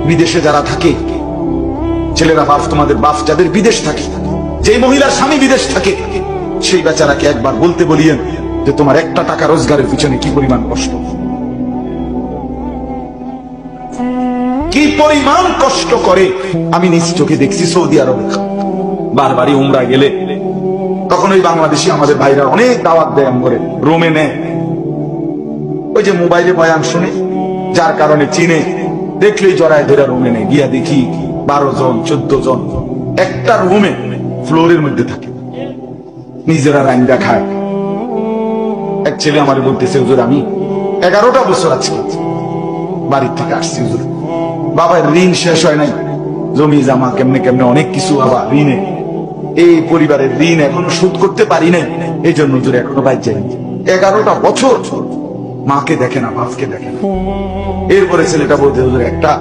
বিদেশে যারা থাকে, ছেলেরা বাপ, তোমাদের বাপ যাদের বিদেশ থাকে, যে মহিলার স্বামী বিদেশ থাকে, সেই বেচারাকে একবার বলতে বলিয়েন যে তোমার একটা টাকা রোজগারের পিছনে কি পরিমাণ কষ্ট, কি পরিমাণ কষ্ট করে। আমি নিজ চোখে দেখছি সৌদি আরবে বারবারই উমরা গেলে তখন ওই বাংলাদেশি আমাদের ভাইরা অনেক দাওয়াত দেয় করে রুমে নেয়, ওই যে মোবাইলে বয়ান শুনে, যার কারণে চিনে, দেখলেই জড়ায় ধরে রুমে নেয়। গিয়া দেখি 12 জন 14 জন একটা রুমে ফ্লোরের মধ্যে থাকে, নিজেরা রান্না খায়। এক ছেলে আমার বলতেছে, হুজুর আমি 11টা বছর আছি বাড়ির থেকে আসছি হুজুর, বাবার ঋণ শেষ হয় নাই, জমি জামা কেমনে কেমনে অনেক কিছু, বাবা ঋণে, এই পরিবারের ঋণ এখনো শোধ করতে পারি নাই, এই জন্য হুজুর এখনো বাইর যাই। 11টা বছর মাকে দেখে না, বাপকে দেখে না। এরপরে ছেলেটা বলতে, হুজুর একটা